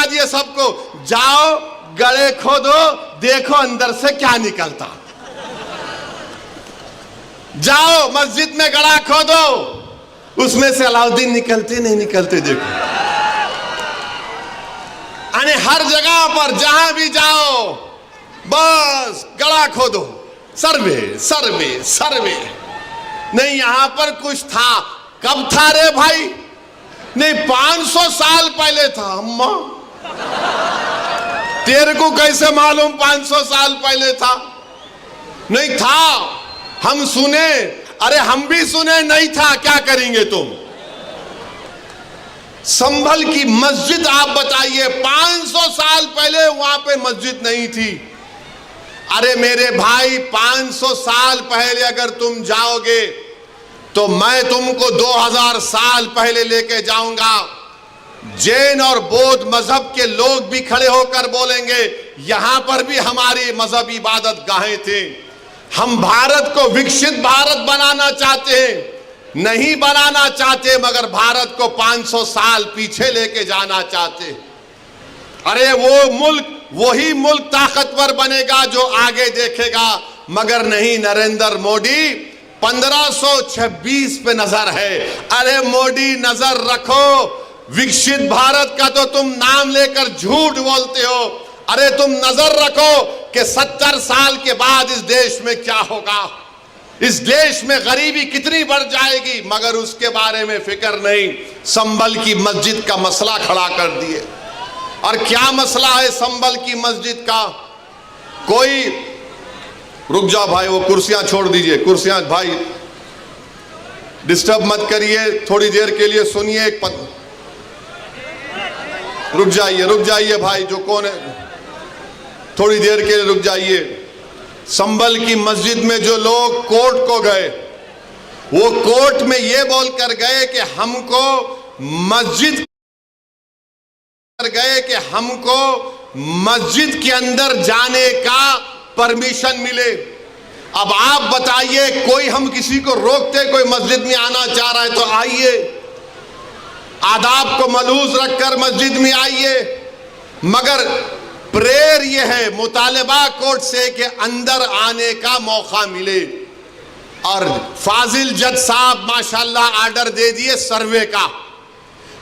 बता दिए सबको, जाओ गड़े खोदो, देखो अंदर से क्या निकलता। जाओ मस्जिद में गड़ा खोदो, उसमें से अलाउद्दीन निकलते नहीं निकलते देखो। यानी हर जगह पर जहां भी जाओ बस गड़ा खोदो, सर्वे सर्वे सर्वे। नहीं यहां पर कुछ था, कब था रे भाई? नहीं 500 साल पहले था। अम्मा तेरे को कैसे मालूम 500 साल पहले था? नहीं था, हम सुने। अरे हम भी सुने नहीं था, क्या करेंगे तुम? संभल की मस्जिद आप बताइए, 500 साल पहले वहां पे मस्जिद नहीं थी। अरे मेरे भाई 500 साल पहले अगर तुम जाओगे तो मैं तुमको 2000 साल पहले लेके जाऊंगा। जैन और बौद्ध मजहब के लोग भी खड़े होकर बोलेंगे यहां पर भी हमारी मजहब इबादत गाहें थे। हम भारत को विकसित भारत बनाना चाहते हैं, नहीं बनाना चाहते, मगर भारत को 500 साल पीछे लेके जाना चाहते। अरे वो मुल्क, वही मुल्क ताकतवर बनेगा जो आगे देखेगा, मगर नहीं। नरेंद्र मोदी 1526 पे नजर है। अरे मोदी नजर रखो, विकसित भारत का तो तुम नाम लेकर झूठ बोलते हो। अरे तुम नजर रखो कि 70 साल के बाद इस देश में क्या होगा, इस देश में गरीबी कितनी बढ़ जाएगी, मगर उसके बारे में फिक्र नहीं। संभल की मस्जिद का मसला खड़ा कर दिए। और क्या मसला है संभल की मस्जिद का? कोई रुक जाओ भाई, वो कुर्सियां छोड़ दीजिए, कुर्सियां भाई डिस्टर्ब मत करिए, थोड़ी देर के लिए सुनिए। रुक जाइए भाई, जो कौन है थोड़ी देर के लिए रुक जाइए। संभल की मस्जिद में जो लोग कोर्ट को गए, वो कोर्ट में ये बोलकर गए कि हमको मस्जिद के अंदर जाने का परमिशन मिले। अब आप बताइए, कोई हम किसी को रोकते, कोई मस्जिद में आना चाह रहा है तो आइए, आदाब को मलहूज रखकर मस्जिद में आइए। मगर प्रेयर ये है, मुतालिबा कोर्ट से कि अंदर आने का मौका मिले। और फाजिल जज साहब माशाल्लाह आर्डर दे दिए सर्वे का।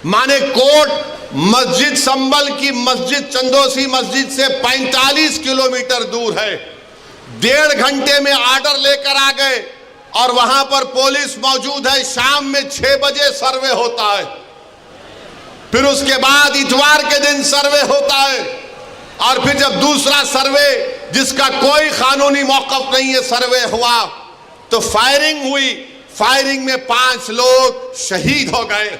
माने कोर्ट मस्जिद, संभल की मस्जिद चंदोसी मस्जिद से 45 किलोमीटर दूर है। 1.5 घंटे में आर्डर लेकर आ गए और वहां पर पुलिस मौजूद है। शाम में 6 बजे सर्वे होता है, फिर उसके बाद इतवार के दिन सर्वे होता है, और फिर जब दूसरा सर्वे जिसका कोई कानूनी मौक़िफ़ नहीं है सर्वे हुआ तो फायरिंग हुई। फायरिंग में 5 लोग शहीद हो गए।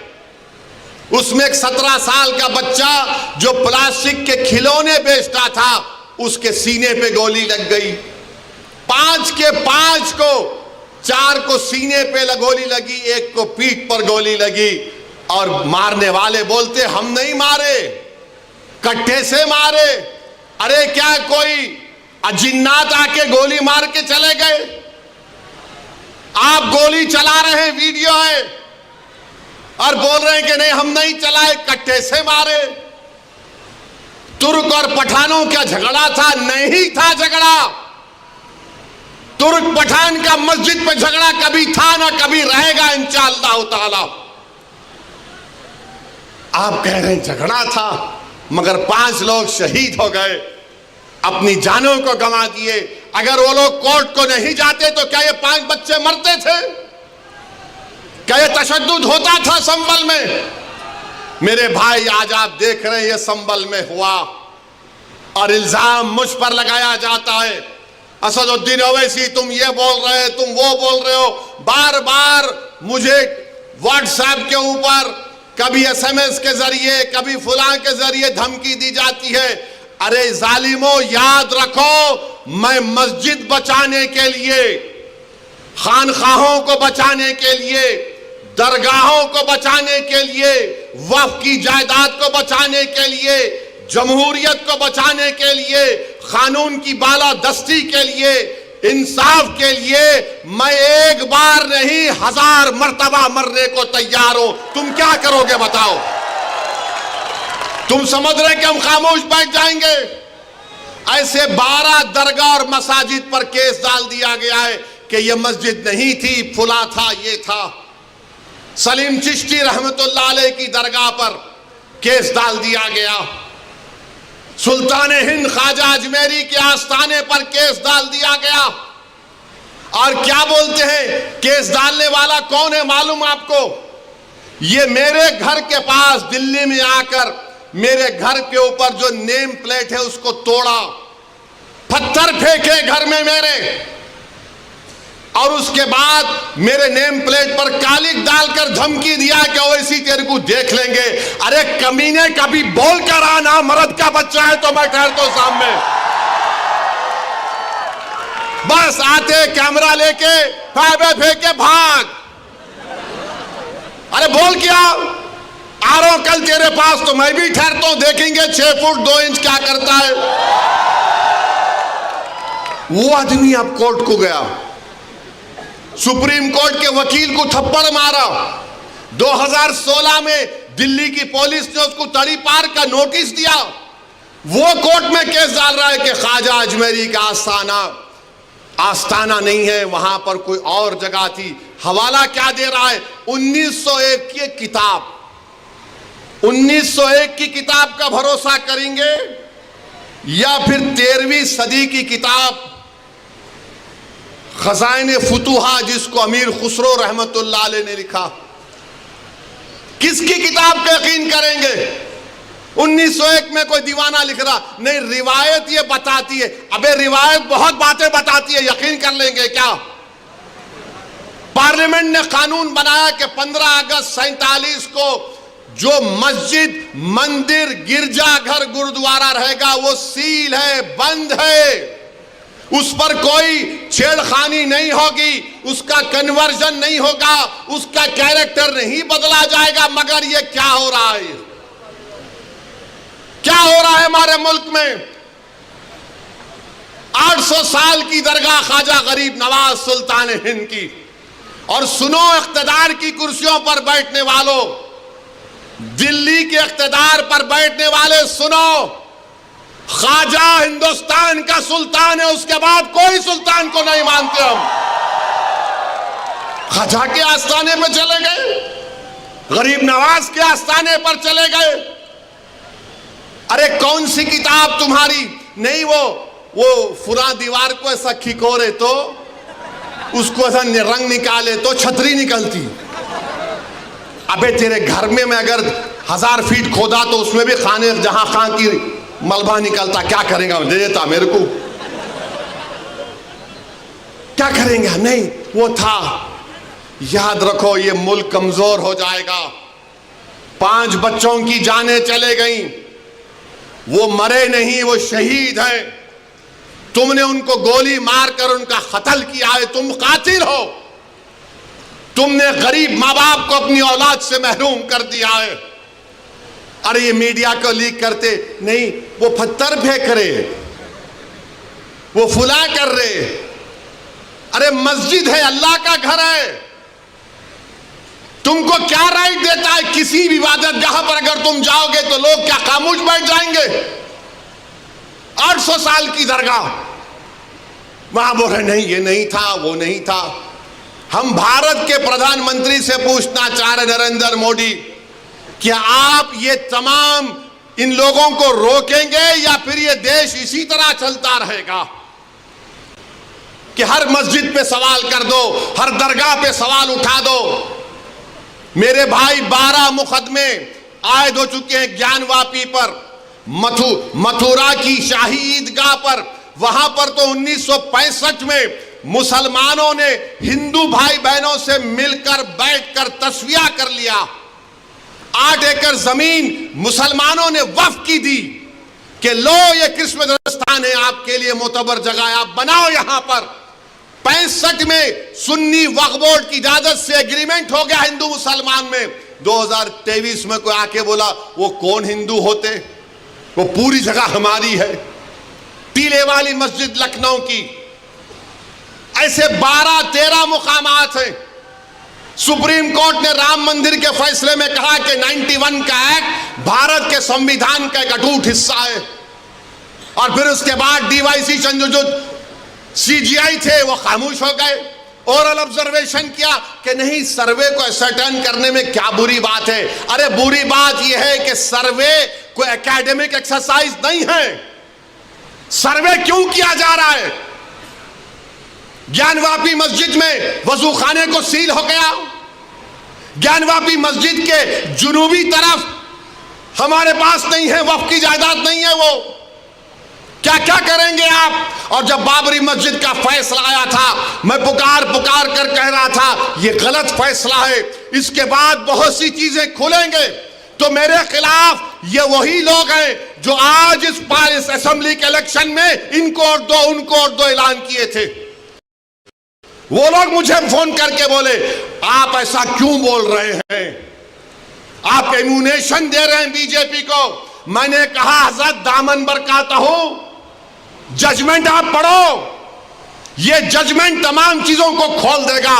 उसमें एक 17 साल का बच्चा जो प्लास्टिक के खिलौने बेचता था, उसके सीने पे गोली लग गई। 5 के 5 को, 4 को सीने पे गोली लगी, 1 को पीठ पर गोली लगी। और मारने वाले बोलते हम नहीं मारे, कट्टे से मारे। अरे क्या कोई अजिन्नात आके गोली मार के चले गए? आप गोली चला रहे हैं, वीडियो है, और बोल रहे हैं कि नहीं हम नहीं चलाए, कट्टे से मारे। तुर्क और पठानों का झगड़ा था? नहीं था झगड़ा। तुर्क पठान का मस्जिद पे झगड़ा कभी था ना कभी रहेगा इंशाअल्लाह ताला। आप कह रहे हैं झगड़ा था, मगर 5 लोग शहीद हो गए, अपनी जानों को गंवा दिए। अगर वो लोग कोर्ट को नहीं जाते तो क्या ये 5 बच्चे मरते थे? क्या ये तशद्दुद होता था संभल में? मेरे भाई आज आप देख रहे हैं ये संभल में हुआ, और इल्जाम मुझ पर लगाया जाता है। असदुद्दीन ओवैसी तुम ये बोल रहे हो, तुम वो बोल रहे हो। बार बार मुझे व्हाट्सएप के ऊपर कभी SMS के जरिए, कभी फुलां के जरिए धमकी दी जाती है। अरे जालिमो, याद रखो, मैं मस्जिद बचाने के लिए, खानखाहों को बचाने के लिए, दरगाहों को बचाने के लिए, वक्फ की जायदाद को बचाने के लिए, जमहूरियत को बचाने के लिए, कानून की बालादस्ती के लिए, इंसाफ के लिए मैं एक बार नहीं 1000 मर्तबा मरने को तैयार हूं। तुम क्या करोगे बताओ? तुम समझ रहे कि हम खामोश बैठ जाएंगे? ऐसे 12 दरगाह और मसाजिद पर केस डाल दिया गया है कि यह मस्जिद नहीं थी, फुला था, ये था। सलीम चिश्ती रहमतुल्लाह अलैह की दरगाह पर केस डाल दिया गया। सुल्तान हिंद ख्वाजा अजमेरी के आस्थाने पर केस डाल दिया गया। और क्या बोलते हैं, केस डालने वाला कौन है मालूम आपको? ये मेरे घर के पास दिल्ली में आकर मेरे घर के ऊपर जो नेम प्लेट है उसको तोड़ा, पत्थर फेंके घर में मेरे, और उसके बाद मेरे नेम प्लेट पर कालिक डालकर धमकी दिया कि ओवैसी तेरे को देख लेंगे। अरे कमीने, कभी बोल कर आना, मर्द का बच्चा है तो मैं ठहरता हूं सामने। बस आते कैमरा लेके फाइबे फेंके भाग। अरे बोल क्या आ रहा हूं कल तेरे पास तो मैं भी ठहरता हूं, देखेंगे 6 फुट 2 इंच क्या करता है। वो आदमी अब कोर्ट को गया, सुप्रीम कोर्ट के वकील को थप्पड़ मारा। 2016 में दिल्ली की पुलिस ने उसको तड़ी पार का नोटिस दिया। वो कोर्ट में केस डाल रहा है कि ख्वाजा अजमेरी का आस्थाना नहीं है, वहां पर कोई और जगह थी। हवाला क्या दे रहा है? 1901 की किताब, 1901 की किताब का भरोसा करेंगे या फिर 13वीं सदी की किताब खजाइने फुतुहा, जिसको अमीर खुसरो रहमतुल्लाह अलैह ने लिखा? किसकी किताब का यकीन करेंगे? 1901 में कोई दीवाना लिख रहा नहीं, रिवायत ये बताती है। अबे रिवायत बहुत बातें बताती है, यकीन कर लेंगे क्या? पार्लियामेंट ने कानून बनाया कि 15 अगस्त 47 को जो मस्जिद, मंदिर, गिरजाघर, गुरुद्वारा रहेगा वो सील है, बंद है, उस पर कोई छेड़खानी नहीं होगी, उसका कन्वर्जन नहीं होगा, उसका कैरेक्टर नहीं बदला जाएगा। मगर ये क्या हो रहा है? क्या हो रहा है हमारे मुल्क में? 800 साल की दरगाह ख्वाजा गरीब नवाज सुल्तान हिंद की। और सुनो इख्तिदार की कुर्सियों पर बैठने वालों, दिल्ली के इख्तिदार पर बैठने वाले सुनो, ख्वाजा हिंदुस्तान का सुल्तान है, उसके बाद कोई सुल्तान को नहीं मानते हम। ख्वाजा के आस्थाने पर चले गए, गरीब नवाज के आस्थाने पर चले गए। अरे कौन सी किताब तुम्हारी? नहीं, वो फुरा दीवार को ऐसा खिकोरे तो उसको ऐसा रंग निकाले तो छतरी निकलती। अबे तेरे घर में मैं अगर 1000 फीट खोदा तो उसमें भी खाने जहां खां की मलबा निकलता, क्या करेगा? दे देता मेरे को, क्या करेंगे? नहीं, वो था। याद रखो, ये मुल्क कमजोर हो जाएगा। 5 बच्चों की जानें चले गईं, वो मरे नहीं, वो शहीद हैं। तुमने उनको गोली मारकर उनका कत्ल किया है, तुम कातिल हो। तुमने गरीब माँ बाप को अपनी औलाद से महरूम कर दिया है। अरे ये मीडिया को लीक करते नहीं, वो पत्थर फेंक रहे, वो फुला कर रहे। अरे मस्जिद है, अल्लाह का घर है। तुमको क्या राइट देता है किसी भी इबादत जहां पर अगर तुम जाओगे तो लोग क्या खामोश बैठ जाएंगे? 800 साल की दरगाह, वहां बोल रहे नहीं, ये नहीं था, वो नहीं था। हम भारत के प्रधानमंत्री से पूछना चाह रहे नरेंद्र मोदी, क्या आप ये तमाम इन लोगों को रोकेंगे या फिर ये देश इसी तरह चलता रहेगा कि हर मस्जिद पे सवाल कर दो, हर दरगाह पे सवाल उठा दो? मेरे भाई 12 मुकदमे आयद हो चुके हैं ज्ञानवापी पर, मथुरा की शाही ईदगाह पर। वहां पर तो 1965 में मुसलमानों ने हिंदू भाई बहनों से मिलकर बैठकर तस्वीया कर लिया। 8 एकड़ जमीन मुसलमानों ने वक्फ की दी कि लो ये किस्मत स्थान है, आपके लिए मोतबर जगह है, आप बनाओ यहां पर। 65 में सुन्नी वक्फ बोर्ड की इजाजत से एग्रीमेंट हो गया हिंदू मुसलमान में। 2023 में कोई आके बोला वो कौन हिंदू होते, वो पूरी जगह हमारी है। टीले वाली मस्जिद लखनऊ की, ऐसे 12-13 मुकामात हैं। सुप्रीम कोर्ट ने राम मंदिर के फैसले में कहा कि 91 का एक्ट भारत के संविधान का एक अटूट हिस्सा है। और फिर उसके बाद डीवाईसी चंद्रचूड़ सीजीआई थे वो खामोश हो गए। ओरल ऑब्जर्वेशन किया कि नहीं, सर्वे को असर्टेन करने में क्या बुरी बात है। अरे बुरी बात यह है कि सर्वे कोई एकेडमिक एक्सरसाइज नहीं है। सर्वे क्यों किया जा रहा है? ज्ञानवापी मस्जिद में वजू खाने को सील हो गया। ज्ञानवापी मस्जिद के जुनूबी तरफ हमारे पास नहीं है, वक्फ की जायदाद नहीं है। वो क्या क्या करेंगे आप? और जब बाबरी मस्जिद का फैसला आया था, मैं पुकार पुकार कर कह रहा था ये गलत फैसला है, इसके बाद बहुत सी चीजें खुलेंगे। तो मेरे खिलाफ ये वही लोग हैं जो आज इस असेंबली के इलेक्शन में इनको और दो उनको और दो ऐलान किए थे। वो लोग मुझे फोन करके बोले आप ऐसा क्यों बोल रहे हैं, आप इम्यूनेशन दे रहे हैं बीजेपी को। मैंने कहा हजरत दामन बरकाता हूं, जजमेंट आप पढ़ो, ये जजमेंट तमाम चीजों को खोल देगा।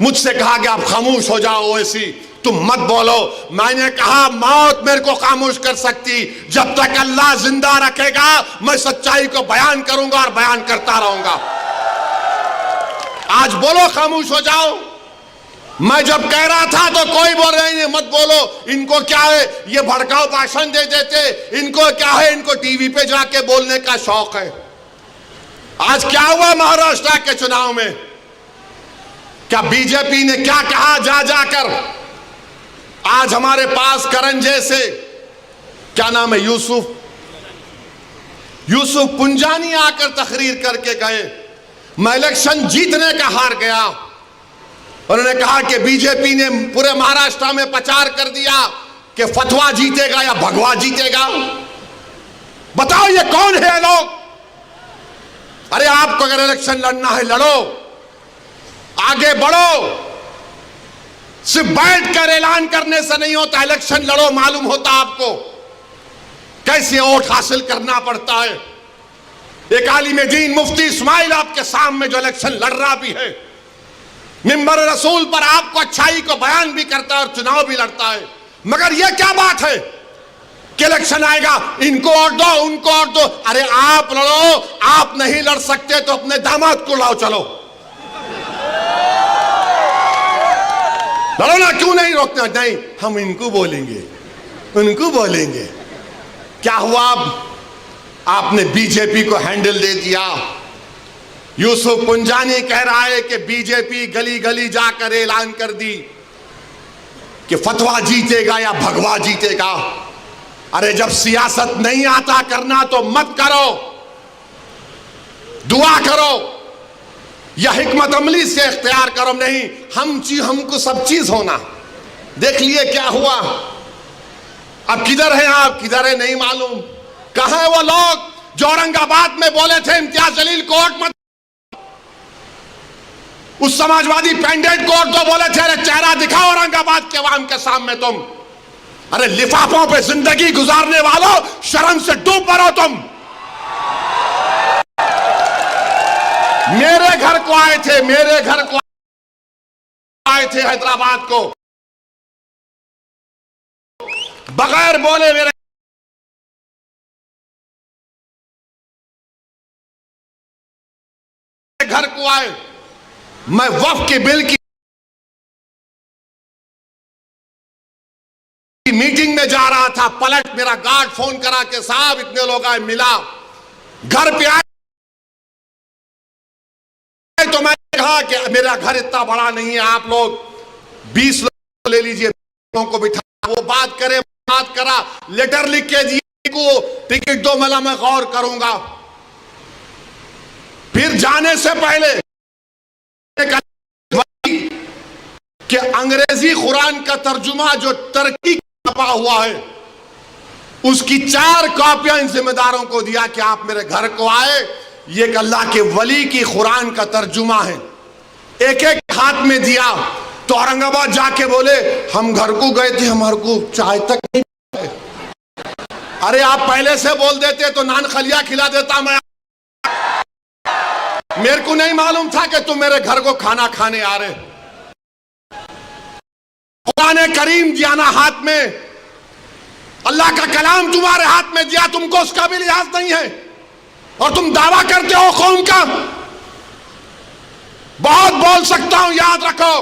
मुझसे कहा कि आप खामोश हो जाओ, ओवैसी तुम मत बोलो। मैंने कहा मौत मेरे को खामोश कर सकती, जब तक अल्लाह जिंदा रखेगा मैं सच्चाई को बयान करूंगा और बयान करता रहूंगा। आज बोलो खामोश हो जाओ। मैं जब कह रहा था तो कोई बोल रहे नहीं मत बोलो, इनको क्या है, ये भड़काऊ भाषण दे देते, इनको क्या है, इनको टीवी पे जाके बोलने का शौक है। आज क्या हुआ महाराष्ट्र के चुनाव में? क्या बीजेपी ने क्या कहा जा जाकर? आज हमारे पास करण जैसे, क्या नाम है, यूसुफ पुंजानी आकर तकरीर करके गए, मैं इलेक्शन जीतने का हार गया। उन्होंने कहा कि बीजेपी ने पूरे महाराष्ट्र में प्रचार कर दिया कि फतवा जीतेगा या भगवा जीतेगा। बताओ ये कौन है लोग? अरे आपको अगर इलेक्शन लड़ना है लड़ो, आगे बढ़ो, सिर्फ बैठकर ऐलान करने से नहीं होता, इलेक्शन लड़ो, मालूम होता आपको कैसे वोट हासिल करना पड़ता है। एक आलिम दीन मुफ्ती इस्माइल आपके सामने जो इलेक्शन लड़ रहा भी है, मिंबर रसूल पर आपको अच्छाई को बयान भी करता है और चुनाव भी लड़ता है। मगर यह क्या बात है कि इलेक्शन आएगा इनको और दो उनको और दो। अरे आप लड़ो, आप नहीं लड़ सकते तो अपने दामाद को लाओ, चलो लड़ो ना, क्यों नहीं रोकना? नहीं, हम इनको बोलेंगे उनको बोलेंगे। क्या हुआ? आपने बीजेपी को हैंडल दे दिया। यूसुफ पुंजानी कह रहा है कि बीजेपी गली गली जाकर ऐलान कर दी कि फतवा जीतेगा या भगवा जीतेगा। अरे जब सियासत नहीं आता करना तो मत करो, दुआ करो या हिकमत अमली से इख्तियार करो। नहीं, हमको सब चीज होना। देख लिए क्या हुआ। अब किधर है आप, किधर है नहीं मालूम। कहां है वो लोग जो औरंगाबाद में बोले थे इम्तियाज जलील कोर्ट मत, उस समाजवादी पैंडेट कोर्ट तो बोले थे अरे चेहरा दिखाओ औरंगाबाद के अवाम के सामने तुम। अरे लिफाफों पे जिंदगी गुजारने वालों, शर्म से डूब मरो तुम। मेरे घर को आए थे, मेरे घर को आए थे हैदराबाद को, बगैर बोले मेरे घर को आए। मैं वक्फ के बिल की मीटिंग में जा रहा था, पलट मेरा गार्ड फोन करा के साहब इतने लोग आए, मिला, घर पे आए तो मैंने कहा कि मेरा घर इतना बड़ा नहीं है, आप लोग 20 लोग ले लीजिए, को बिठा, वो बात करे, बात करा, लेटर लिख के दिए को टिकट दो, मला मैं गौर करूंगा। फिर जाने से पहले कि अंग्रेजी कुरान का तर्जुमा जो टर्की छपा हुआ है उसकी 4 कॉपियां इन जिम्मेदारों को दिया कि आप मेरे घर को आए, ये अल्लाह के वली की कुरान का तर्जुमा है। एक एक हाथ में दिया तो औरंगाबाद जाके बोले हम घर को गए थे, हमारे को चाय तक नहीं। अरे आप पहले से बोल देते तो नान खलिया खिला देता मैं। मेरे को नहीं मालूम था कि तुम मेरे घर को खाना खाने आ रहे। कुरान करीम दिया ना हाथ में, अल्लाह का कलाम तुम्हारे हाथ में दिया, तुमको उसका भी लिहाज नहीं है और तुम दावा करते हो कौम का। बहुत बोल सकता हूं, याद रखो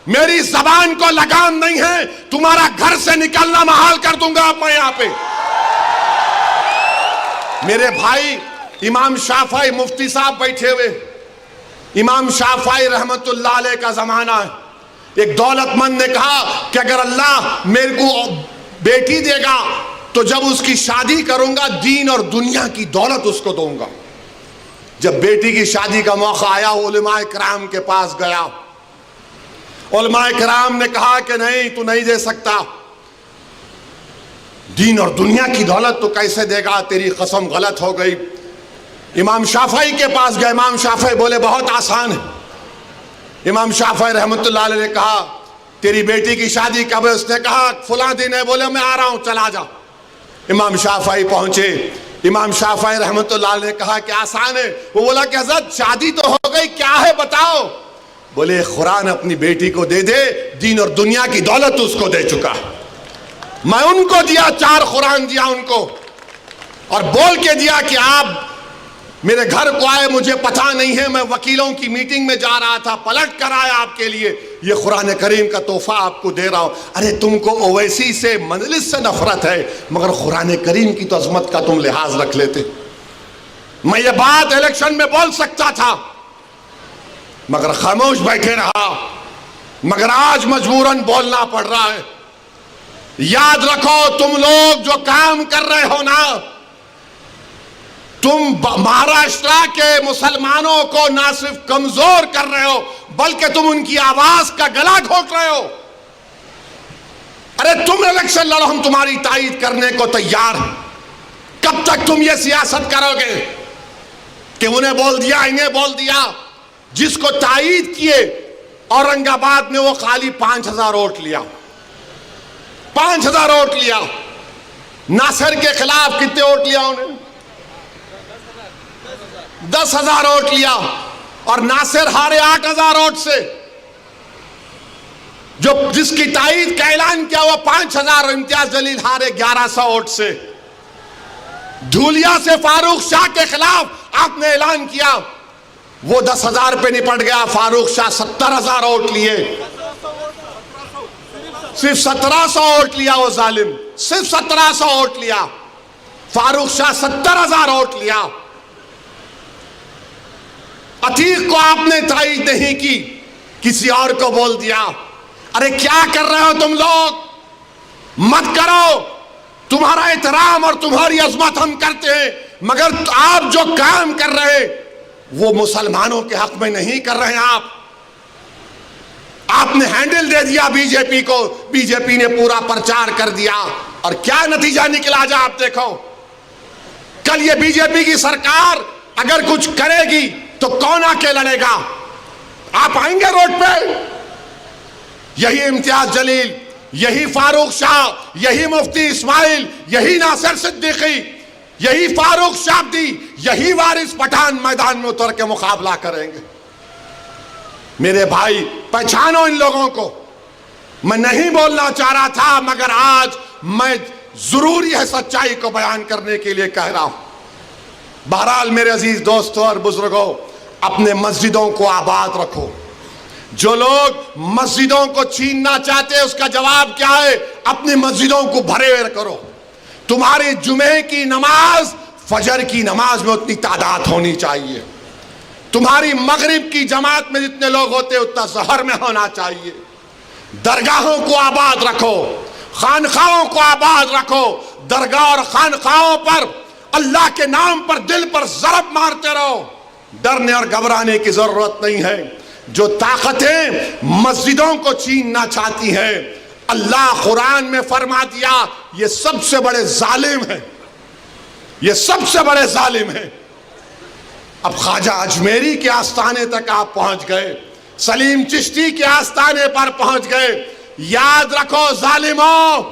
मेरी जबान को लगाम नहीं है, तुम्हारा घर से निकलना महाल कर दूंगा मैं यहां पे। मेरे भाई इमाम शाफई मुफ्ती साहब बैठे हुए, इमाम शाफई रहमतुल्लाह अलैह का जमाना है। एक दौलतमंद ने कहा कि अगर अल्लाह मेरे को बेटी देगा तो जब उसकी शादी करूंगा दीन और दुनिया की दौलत उसको दूंगा। जब बेटी की शादी का मौका आया उलमाए किराम के पास गया, उलमाए किराम ने कहा कि नहीं तू नहीं दे सकता, दीन और दुनिया की दौलत तो कैसे देगा, तेरी कसम गलत हो गई। इमाम शाफई के पास गए, इमाम शाफई बोले बहुत आसान है। इमाम शाफई रहमतुल्लाह अलैह ने कहा तेरी बेटी की शादी कब है? उसने कहा फुला दिन है। बोले मैं आ रहा हूं, चला जा। इमाम शाफई पहुंचे, इमाम शाफई रहमतुल्लाह अलैह ने कहा कि आसान है। वो बोला कि हज़रत शादी तो हो गई, क्या है बताओ। बोले कुरान अपनी बेटी को दे दे, दीन और दुनिया की दौलत उसको दे चुका, मैं उनको दिया, 4 कुरान दिया उनको और बोल के दिया कि आप मेरे घर को आए, मुझे पता नहीं है, मैं वकीलों की मीटिंग में जा रहा था, पलट कर आया आपके लिए, ये कुरान करीम का तोहफा आपको दे रहा हूं। अरे तुमको ओवैसी से मजलिस से नफरत है, मगर कुरान करीम की तो अजमत का तुम लिहाज रख लेते। मैं ये बात इलेक्शन में बोल सकता था मगर खामोश बैठे रहा, मगर आज मजबूरन बोलना पड़ रहा है। याद रखो तुम लोग जो काम कर रहे हो ना, तुम महाराष्ट्र के मुसलमानों को ना सिर्फ कमजोर कर रहे हो बल्कि तुम उनकी आवाज का गला घोट रहे हो। अरे तुम इलेक्शन लड़ो, हम तुम्हारी तायीद करने को तैयार हैं। कब तक तुम ये सियासत करोगे कि उन्हें बोल दिया इन्हें बोल दिया? जिसको तायीद किए औरंगाबाद में वो खाली 5000 वोट लिया, 5000 वोट लिया। नासिर के खिलाफ कितने वोट लिया उन्हें? 10,000 वोट लिया और नासिर हारे 8,000 वोट से। जो जिसकी तायीद का ऐलान किया हुआ 5,000, इम्तियाज जलील हारे 1100 वोट से। धूलिया से फारूक शाह के खिलाफ आपने ऐलान किया, वो 10,000 पे निपट गया। फारूक शाह 70,000 वोट लिए, सिर्फ 1700 वोट लिया वो जालिम, सिर्फ 1700 वोट लिया। फारूक शाह 70,000 वोट लिया। अतीक को आपने तायीद नहीं की, किसी और को बोल दिया। अरे क्या कर रहे हो तुम लोग? मत करो। तुम्हारा एहतराम और तुम्हारी अजमत हम करते हैं, मगर आप जो काम कर रहे वो मुसलमानों के हक में नहीं कर रहे हैं। आपने हैंडल दे दिया बीजेपी को, बीजेपी ने पूरा प्रचार कर दिया और क्या नतीजा निकला जा आप देखो। कल ये बीजेपी की सरकार अगर कुछ करेगी तो कौन आके लड़ेगा? आप आएंगे रोड पे? यही इम्तियाज जलील, यही फारूक शाह, यही मुफ्ती इस्माइल, यही नासिर सिद्दीकी, यही फारूक शाब्दी, यही वारिस पठान मैदान में उतर के मुकाबला करेंगे। मेरे भाई पहचानो इन लोगों को। मैं नहीं बोलना चाह रहा था मगर आज मैं जरूरी है सच्चाई को बयान करने के लिए कह रहा हूं। बहरहाल मेरे अजीज दोस्तों और बुजुर्गों, अपने मस्जिदों को आबाद रखो। जो लोग मस्जिदों को छीनना चाहते हैं उसका जवाब क्या है? अपनी मस्जिदों को भरे करो। तुम्हारी जुमे की नमाज फजर की नमाज में उतनी तादाद होनी चाहिए। तुम्हारी मगरिब की जमात में जितने लोग होते हैं उतना शहर में होना चाहिए। दरगाहों को आबाद रखो, खानखाओं को आबाद रखो। दरगाह और खानखाओं पर अल्लाह के नाम पर दिल पर ज़रब मारते रहो। डरने और घबराने की जरूरत नहीं है। जो ताकतें मस्जिदों को छीनना चाहती हैं, अल्लाह कुरान में फरमा दिया ये सबसे बड़े जालिम हैं, ये सबसे बड़े जालिम हैं। अब ख्वाजा अजमेरी के आस्थाने तक आप पहुंच गए, सलीम चिश्ती के आस्थाने पर पहुंच गए। याद रखो जालिमों,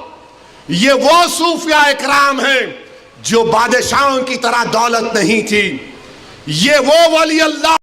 ये वो सूफिया इकराम हैं जो बादशाहों की तरह दौलत नहीं थी। ये वो वली अल्लाह